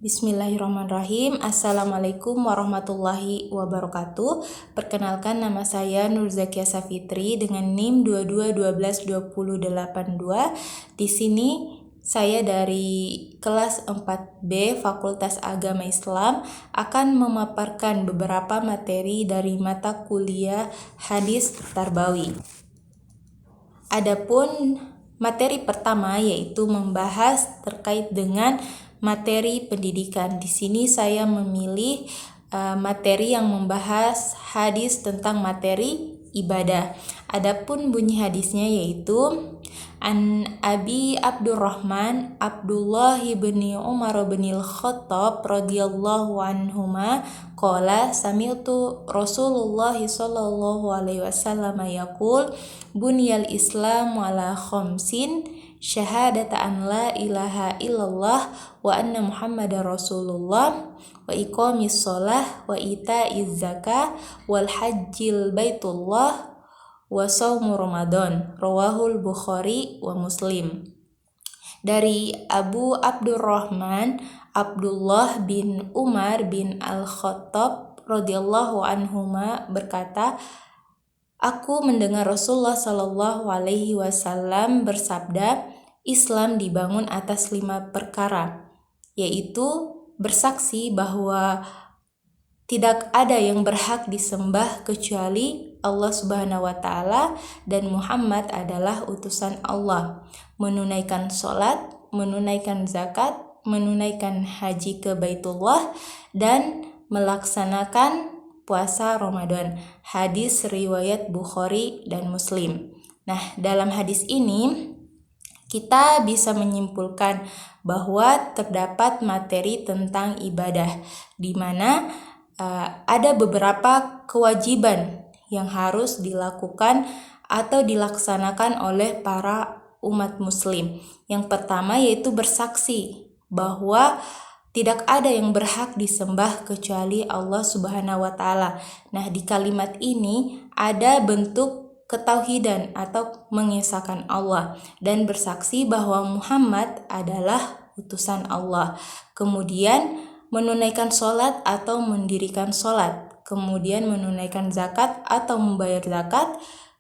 Bismillahirrahmanirrahim. Assalamualaikum warahmatullahi wabarakatuh. Perkenalkan, nama saya Nur Zakia Safitri dengan NIM 22122082. Di sini saya dari kelas 4B Fakultas Agama Islam akan memaparkan beberapa materi dari mata kuliah Hadis Tarbawi. Adapun materi pertama yaitu membahas terkait dengan materi pendidikan. Di sini saya memilih materi yang membahas hadis tentang materi ibadah. Adapun bunyi hadisnya yaitu An Abi Abdurrahman Abdullah bin Umar bin Al-Khattab radhiyallahu anhuma qala sami'tu Rasulullah sallallahu alaihi wasallam yaqul bunyal Islam ala khamsin syahadata an la ilaha illallah wa anna Muhammadar Rasulullah wa iqamis shalah wa ita'iz zakah wal hajjil baitullah wa shaumu Ramadan. Rawahul Bukhari wa Muslim. Dari Abu Abdurrahman Abdullah bin Umar bin Al-Khattab radhiyallahu anhuma berkata, aku mendengar Rasulullah Shallallahu Alaihi Wasallam bersabda, Islam dibangun atas 5 perkara, yaitu bersaksi bahwa tidak ada yang berhak disembah kecuali Allah Subhanahu wa Ta'ala dan Muhammad adalah utusan Allah, menunaikan sholat, menunaikan zakat, menunaikan haji ke Baitullah, dan melaksanakan puasa Ramadan. Hadis riwayat Bukhari dan Muslim. Nah, dalam hadis ini kita bisa menyimpulkan bahwa terdapat materi tentang ibadah, di mana ada beberapa kewajiban yang harus dilakukan atau dilaksanakan oleh para umat muslim. Yang pertama yaitu bersaksi bahwa tidak ada yang berhak disembah kecuali Allah Subhanahu wa Ta'ala. Nah, di kalimat ini ada bentuk ketauhidan atau mengesahkan Allah dan bersaksi bahwa Muhammad adalah utusan Allah. Kemudian menunaikan sholat atau mendirikan sholat. Kemudian menunaikan zakat atau membayar zakat.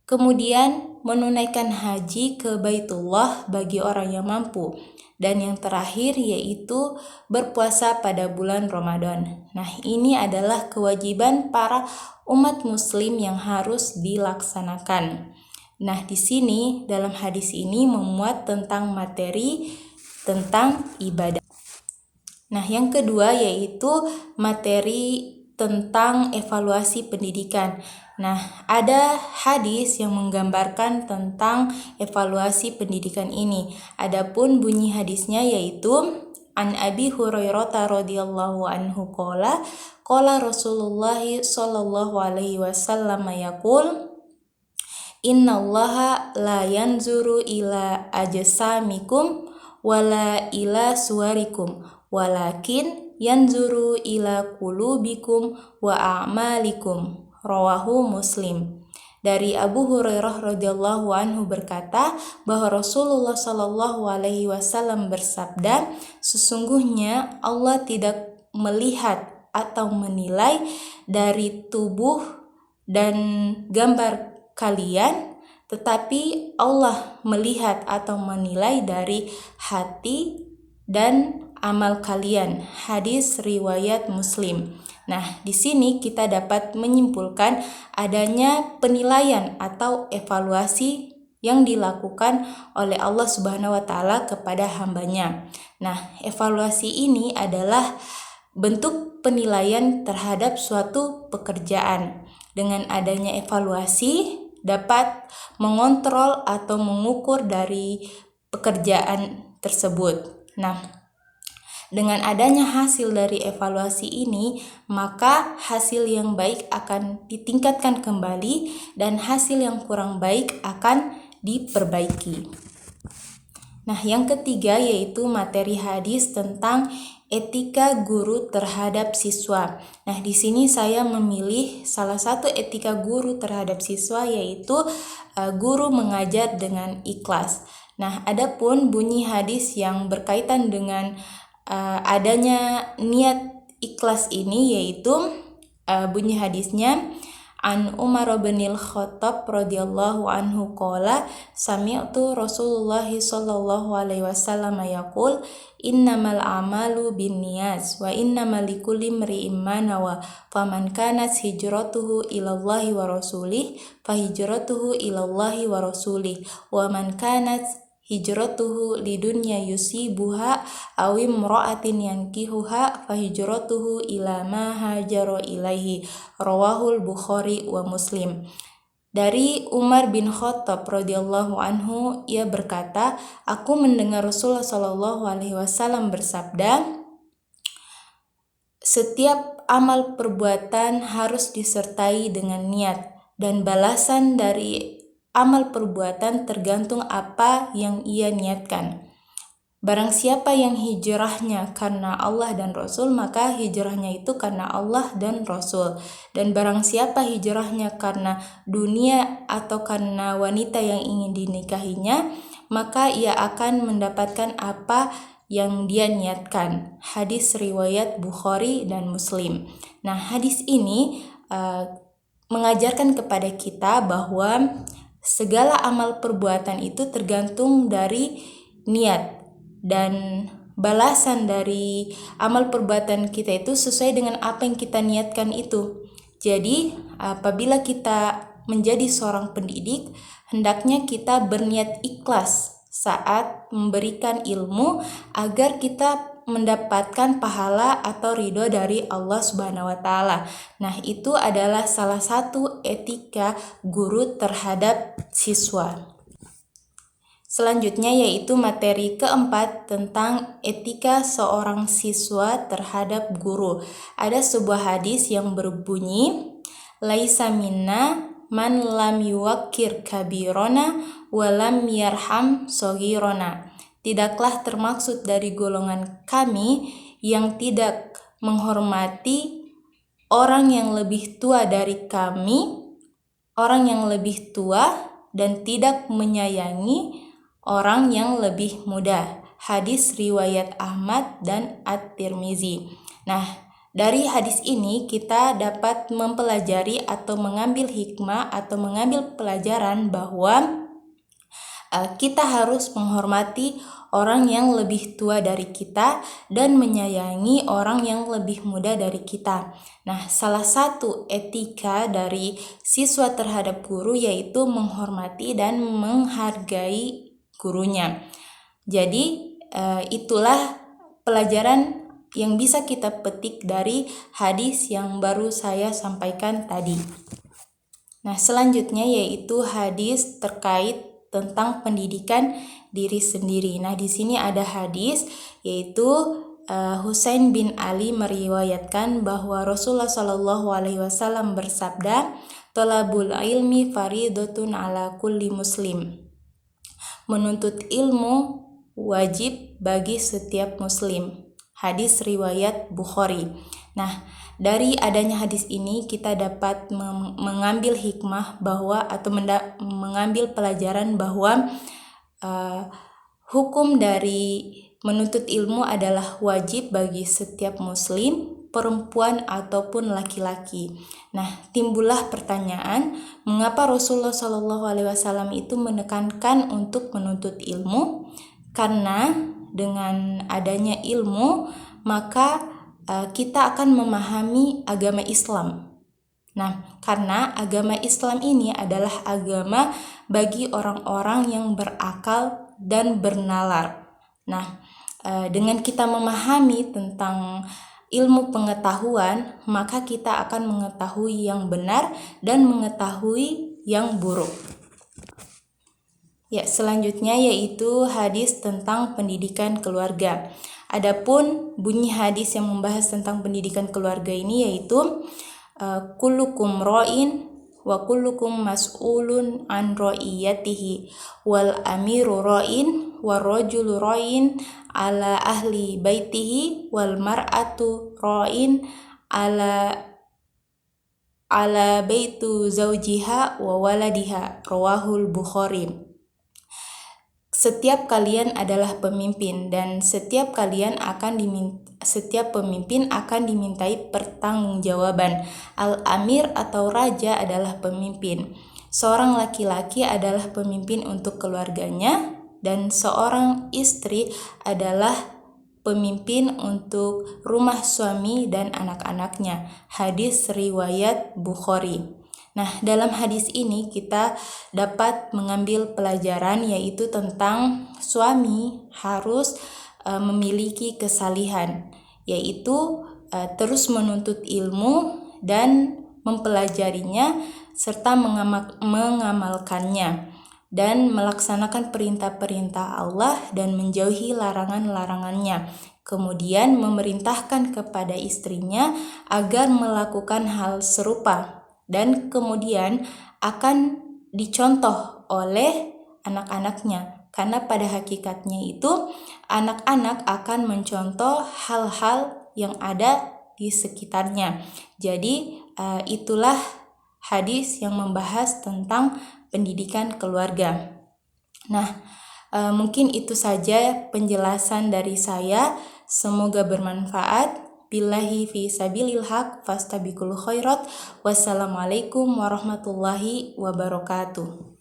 Kemudian menunaikan haji ke Baitullah bagi orang yang mampu. Dan yang terakhir yaitu berpuasa pada bulan Ramadan. Nah, ini adalah kewajiban para umat muslim yang harus dilaksanakan. Nah, di sini dalam hadis ini memuat tentang materi tentang ibadah. Nah, yang kedua yaitu materi tentang evaluasi pendidikan. Nah, ada hadis yang menggambarkan tentang evaluasi pendidikan ini. Adapun bunyi hadisnya yaitu An Abi Hurairah radhiyallahu anhu qala Rasulullah sallallahu alaihi wasallam yaqul Innallaha la yanzuru ila ajsamikum wala ila suwarikum walakin yanzuru ila qulubikum wa a'malikum. Rawahu Muslim. Dari Abu Hurairah radhiyallahu anhu berkata bahwa Rasulullah sallallahu alaihi wasallam bersabda, sesungguhnya Allah tidak melihat atau menilai dari tubuh dan gambar kalian, tetapi Allah melihat atau menilai dari hati dan amal kalian. Hadis riwayat Muslim. Nah, di sini kita dapat menyimpulkan adanya penilaian atau evaluasi yang dilakukan oleh Allah Subhanahu wa Ta'ala kepada hambanya. Nah, evaluasi ini adalah bentuk penilaian terhadap suatu pekerjaan. Dengan adanya evaluasi dapat mengontrol atau mengukur dari pekerjaan tersebut. Nah, dengan adanya hasil dari evaluasi ini, maka hasil yang baik akan ditingkatkan kembali dan hasil yang kurang baik akan diperbaiki. Nah, yang ketiga yaitu materi hadis tentang etika guru terhadap siswa. Nah, di sini saya memilih salah satu etika guru terhadap siswa yaitu guru mengajar dengan ikhlas. Nah, adapun bunyi hadis yang berkaitan dengan adanya niat ikhlas ini, yaitu bunyi hadisnya, an Umar bin Khattab radhiyallahu anhu qala sami'tu Rasulullah sallallahu alaihi wasallam yaqul innamal a'malu binniyat wa innamal likulli imri'in ma nawa faman kanat hijratuhu ilallahi wa rasulih fahijratuhu ilallahi wa rasulih wa man kanat hijratuhu lidunya yusibuha aw imra'atin yankihuha fahijratuhu ila ma hajara ilaihi, rawahul Bukhari wa Muslim. Dari Umar bin Khattab radhiyallahu anhu, ia berkata, aku mendengar Rasulullah sallallahu alaihi wasallam bersabda, setiap amal perbuatan harus disertai dengan niat, dan balasan dari amal perbuatan tergantung apa yang ia niatkan. Barang siapa yang hijrahnya karena Allah dan Rasul, maka hijrahnya itu karena Allah dan Rasul. Dan barang siapa hijrahnya karena dunia atau karena wanita yang ingin dinikahinya, maka ia akan mendapatkan apa yang dia niatkan. Hadis riwayat Bukhari dan Muslim. Nah, hadis ini mengajarkan kepada kita bahwa segala amal perbuatan itu tergantung dari niat, dan balasan dari amal perbuatan kita itu sesuai dengan apa yang kita niatkan itu. Jadi apabila kita menjadi seorang pendidik, hendaknya kita berniat ikhlas saat memberikan ilmu agar kita mendapatkan pahala atau ridho dari Allah Subhanahu wa Ta'ala. Nah, itu adalah salah satu etika guru terhadap siswa. Selanjutnya yaitu materi keempat tentang etika seorang siswa terhadap guru. Ada sebuah hadis yang berbunyi, laisa minna man lam yuwakkir kabirona wa lam yarham soghirona. Tidaklah termaksud dari golongan kami yang tidak menghormati orang yang lebih tua dari kami, orang yang lebih tua, dan tidak menyayangi orang yang lebih muda. Hadis riwayat Ahmad dan At-Tirmizi. Nah, dari hadis ini kita dapat mempelajari atau mengambil hikmah atau mengambil pelajaran bahwa kita harus menghormati orang yang lebih tua dari kita dan menyayangi orang yang lebih muda dari kita. Nah, salah satu etika dari siswa terhadap guru yaitu menghormati dan menghargai gurunya. Jadi itulah pelajaran yang bisa kita petik dari hadis yang baru saya sampaikan tadi. Nah, selanjutnya yaitu hadis terkait tentang pendidikan diri sendiri. Nah, di sini ada hadis yaitu Husain bin Ali meriwayatkan bahwa Rasulullah Shallallahu alaihi wasallam bersabda, "Thalabul ilmi faridatun ala kulli muslim." Menuntut ilmu wajib bagi setiap muslim. Hadis riwayat Bukhari. Nah, dari adanya hadis ini kita dapat mengambil hikmah bahwa atau mengambil pelajaran bahwa hukum dari menuntut ilmu adalah wajib bagi setiap muslim, perempuan ataupun laki-laki. Nah, timbullah pertanyaan, mengapa Rasulullah SAW itu menekankan untuk menuntut ilmu? Karena dengan adanya ilmu, maka kita akan memahami agama Islam. Nah, karena agama Islam ini adalah agama bagi orang-orang yang berakal dan bernalar. Nah, dengan kita memahami tentang ilmu pengetahuan, maka kita akan mengetahui yang benar dan mengetahui yang buruk. Ya, selanjutnya yaitu hadis tentang pendidikan keluarga. Adapun bunyi hadis yang membahas tentang pendidikan keluarga ini yaitu kullukum ra'in wa kullukum mas'ulun an ra'iyatihi wal amiru ra'in wa rajulu ra'in ala ahli baitihi wal mar'atu ra'in ala baitu zaujiha wa waladiha, rawahul Bukhari. setiap kalian adalah pemimpin dan setiap pemimpin akan dimintai pertanggungjawaban. Al-amir atau raja adalah pemimpin. Seorang laki-laki adalah pemimpin untuk keluarganya dan seorang istri adalah pemimpin untuk rumah suami dan anak-anaknya. Hadis riwayat Bukhari. Nah, dalam hadis ini kita dapat mengambil pelajaran yaitu tentang suami harus memiliki kesalihan, yaitu terus menuntut ilmu dan mempelajarinya serta mengamalkannya dan melaksanakan perintah-perintah Allah dan menjauhi larangan-larangannya. Kemudian memerintahkan kepada istrinya agar melakukan hal serupa dan kemudian akan dicontoh oleh anak-anaknya, karena pada hakikatnya itu anak-anak akan mencontoh hal-hal yang ada di sekitarnya. Jadi itulah hadis yang membahas tentang pendidikan keluarga. Nah, mungkin itu saja penjelasan dari saya. Semoga bermanfaat. Billahi fi sabilil haq fastabiqul khairat. Wassalamualaikum warahmatullahi wabarakatuh.